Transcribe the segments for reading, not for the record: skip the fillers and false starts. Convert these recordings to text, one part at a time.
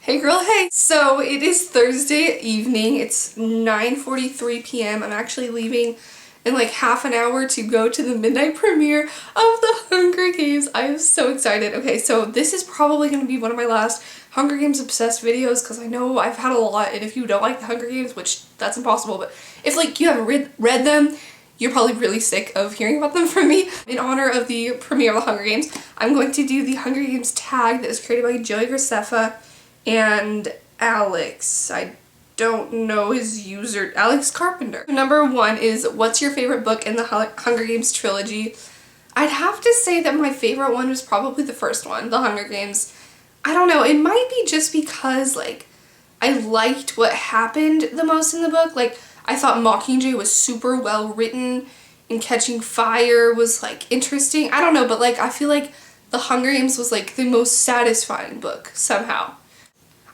Hey girl, hey! So it is Thursday evening, it's 9:43 p.m. I'm actually leaving in like half an hour to go to the midnight premiere of the Hunger Games. I am so excited. Okay, so this is probably going to be one of my last Hunger Games obsessed videos because I know I've had a lot, and if you don't like the Hunger Games, which that's impossible, but if like you haven't read them, you're probably really sick of hearing about them from me. In honor of the premiere of the Hunger Games, I'm going to do the Hunger Games tag that was created by Joey Graceffa and Alex. I don't know his user, Alex Carpenter. Number one is, what's your favorite book in the Hunger Games trilogy? I'd have to say that my favorite one was probably the first one, the Hunger Games. I don't know, it might be just because like I liked what happened the most in the book. Like I thought Mockingjay was super well written and Catching Fire was like interesting. I don't know, but like I feel like the Hunger Games was like the most satisfying book somehow.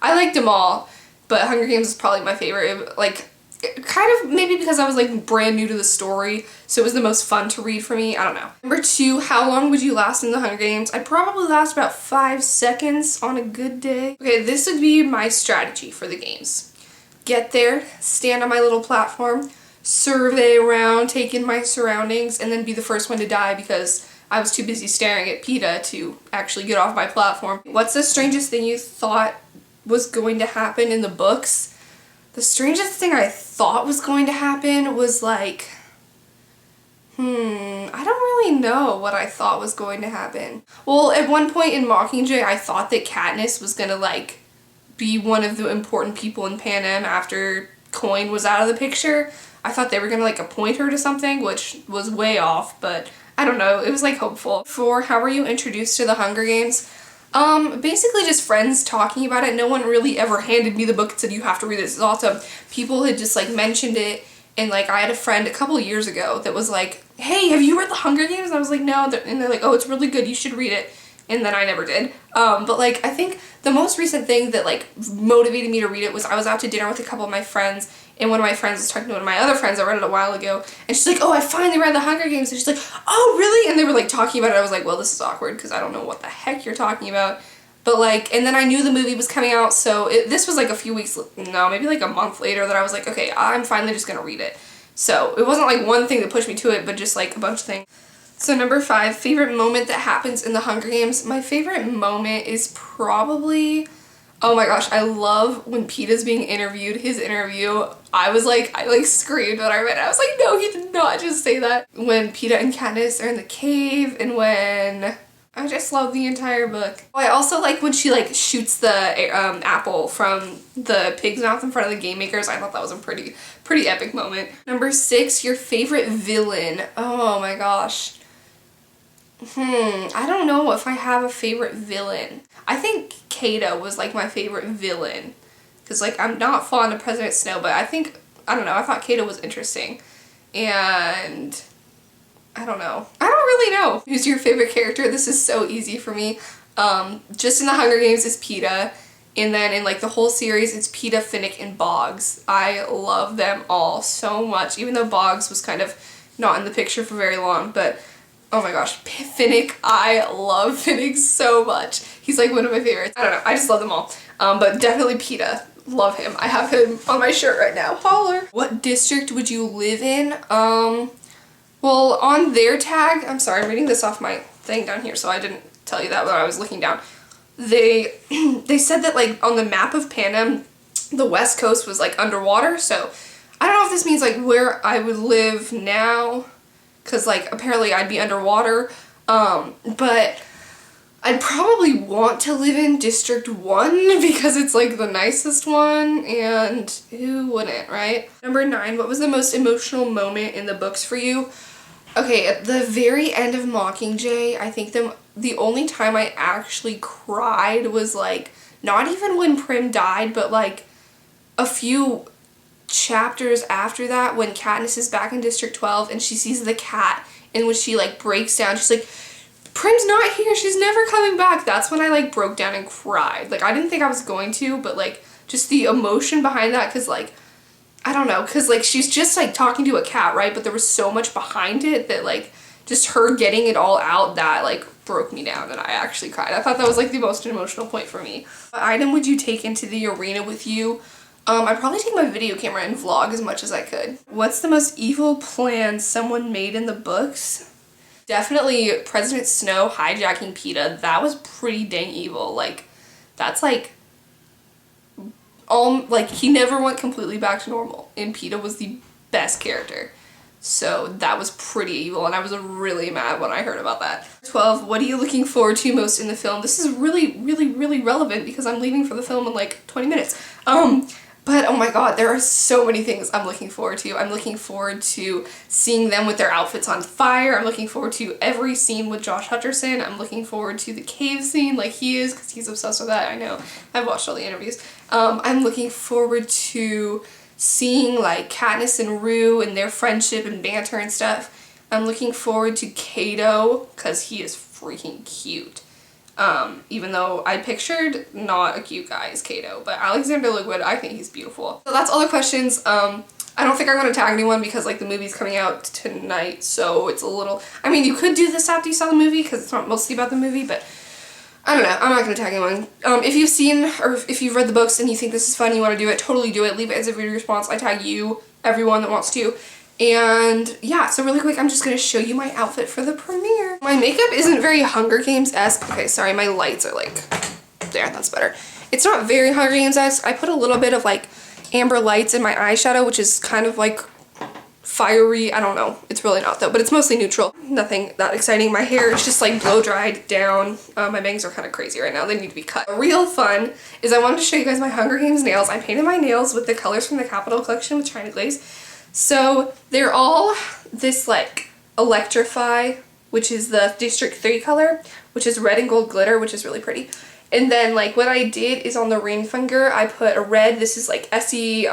I liked them all, but Hunger Games is probably my favorite. Like, kind of maybe because I was like brand new to the story, so it was the most fun to read for me. I don't know. Number two, how long would you last in the Hunger Games? I'd probably last about 5 seconds on a good day. Okay, this would be my strategy for the games. Get there, stand on my little platform, survey around, take in my surroundings, and then be the first one to die because I was too busy staring at PETA to actually get off my platform. What's the strangest thing you thought was going to happen in the books? The strangest thing I thought was going to happen was like, I don't really know what I thought was going to happen. Well, at one point in Mockingjay, I thought that Katniss was gonna like be one of the important people in Panem after Coin was out of the picture. I thought they were gonna like appoint her to something, which was way off, but I don't know, it was like hopeful. For how were you introduced to the Hunger Games? Basically just friends talking about it. No one really ever handed me the book and said you have to read this. It's awesome. People had just like mentioned it, and like I had a friend a couple years ago that was like, hey, have you read the Hunger Games? And I was like, no, and they're like, oh, it's really good, you should read it. And then I never did. But like I think the most recent thing that like motivated me to read it was I was out to dinner with a couple of my friends, and one of my friends was talking to one of my other friends. I read it a while ago, and she's like, oh, I finally read the Hunger Games. And she's like, oh, really? And they were like talking about it. I was like, well, this is awkward because I don't know what the heck you're talking about. But like, and then I knew the movie was coming out, so this was like a few weeks, no, maybe like a month later that I was like, okay, I'm finally just gonna read it. So it wasn't like one thing that pushed me to it, but just like a bunch of things. So number 5, favorite moment that happens in the Hunger Games. My favorite moment is probably, oh my gosh, I love when Peeta's being interviewed, his interview. I screamed when I read it. I was like, no, he did not just say that. When Peeta and Katniss are in the cave, and when, I just love the entire book. Oh, I also like when she like shoots the apple from the pig's mouth in front of the game makers. I thought that was a pretty epic moment. Number 6, your favorite villain. Oh my gosh. I don't know if I have a favorite villain. I think Kata was like my favorite villain. Because like I'm not fond of President Snow, but I don't know, I thought Kata was interesting. And I don't know. I don't really know. Who's your favorite character? This is so easy for me. Just in the Hunger Games is Peeta. And then in like the whole series it's Peeta, Finnick, and Boggs. I love them all so much. Even though Boggs was kind of not in the picture for very long, but oh my gosh, Finnick, I love Finnick so much. He's like one of my favorites. I don't know, I just love them all. But definitely Peeta, love him. I have him on my shirt right now, holler. What district would you live in? Well, on their tag, I'm sorry, I'm reading this off my thing down here, so I didn't tell you that when I was looking down. They said that like on the map of Panem, the west coast was like underwater, so I don't know if this means like where I would live now, because like apparently I'd be underwater, but I'd probably want to live in District 1 because it's like the nicest one, and who wouldn't, right? Number 9, what was the most emotional moment in the books for you? Okay, at the very end of Mockingjay, I think the only time I actually cried was like, not even when Prim died, but like a few chapters after that when Katniss is back in District 12 and she sees the cat, and when she like breaks down, she's like, Prim's not here, she's never coming back. That's when I like broke down and cried. Like I didn't think I was going to, but like just the emotion behind that, because like I don't know, because like she's just like talking to a cat, right? But there was so much behind it that like just her getting it all out, that like broke me down and I actually cried. I thought that was like the most emotional point for me. What item would you take into the arena with you? I'd probably take my video camera and vlog as much as I could. What's the most evil plan someone made in the books? Definitely President Snow hijacking PETA. That was pretty dang evil. Like, that's like, like he never went completely back to normal, and PETA was the best character. So that was pretty evil, and I was really mad when I heard about that. 12, what are you looking forward to most in the film? This is really relevant because I'm leaving for the film in like 20 minutes. But oh my god, there are so many things I'm looking forward to. I'm looking forward to seeing them with their outfits on fire. I'm looking forward to every scene with Josh Hutcherson. I'm looking forward to the cave scene like he is, because he's obsessed with that. I know. I've watched all the interviews. I'm looking forward to seeing like Katniss and Rue and their friendship and banter and stuff. I'm looking forward to Cato, because he is freaking cute. Even though I pictured not a cute guy as Cato, but Alexander Lookwood, I think he's beautiful. So that's all the questions. I don't think I'm gonna tag anyone because like the movie's coming out tonight, so it's a little, I mean, you could do this after you saw the movie because it's not mostly about the movie, but I don't know, I'm not gonna tag anyone. If you've seen, or if you've read the books and you think this is fun, you wanna do it, totally do it. Leave it as a video response. I tag you, everyone that wants to. And yeah, so really quick, I'm just gonna show you my outfit for the premiere. My makeup isn't very Hunger Games-esque. Okay, sorry, my lights are like, there, that's better. It's not very Hunger Games-esque. I put a little bit of like amber lights in my eyeshadow, which is kind of like fiery. I don't know. It's really not though, but it's mostly neutral. Nothing that exciting. My hair is just like blow dried down. My bangs are kind of crazy right now. They need to be cut. Real fun is I wanted to show you guys my Hunger Games nails. I painted my nails with the colors from the Capital Collection with China Glaze. So they're all this like Electrify, which is the District 3 color, which is red and gold glitter, which is really pretty. And then like what I did is on the ring finger, I put a red, this is like Essie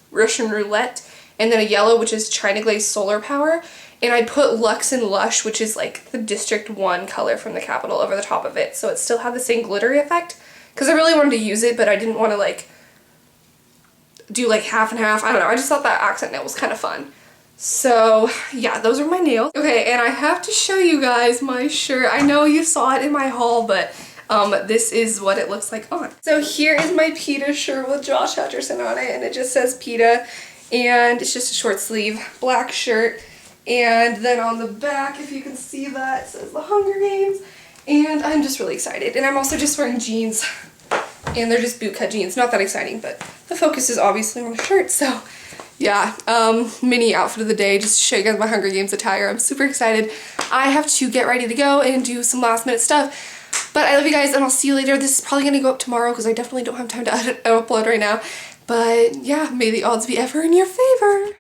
Russian Roulette, and then a yellow, which is China Glaze Solar Power. And I put Luxe and Lush, which is like the District 1 color from the Capital, over the top of it. So it still had the same glittery effect. Because I really wanted to use it, but I didn't want to like do like half and half. I don't know. I just thought that accent nail was kind of fun. So yeah, those are my nails. Okay, and I have to show you guys my shirt. I know you saw it in my haul, but this is what it looks like on. So here is my PETA shirt with Josh Hutcherson on it, and it just says PETA, and it's just a short sleeve black shirt. And then on the back, if you can see that, it says the Hunger Games, and I'm just really excited. And I'm also just wearing jeans, and they're just bootcut jeans. Not that exciting, but the focus is obviously on the shirt, so yeah, mini outfit of the day, just to show you guys my Hunger Games attire. I'm super excited. I have to get ready to go and do some last minute stuff, but I love you guys, and I'll see you later. This is probably gonna go up tomorrow because I definitely don't have time to edit and upload right now, but yeah, may the odds be ever in your favor.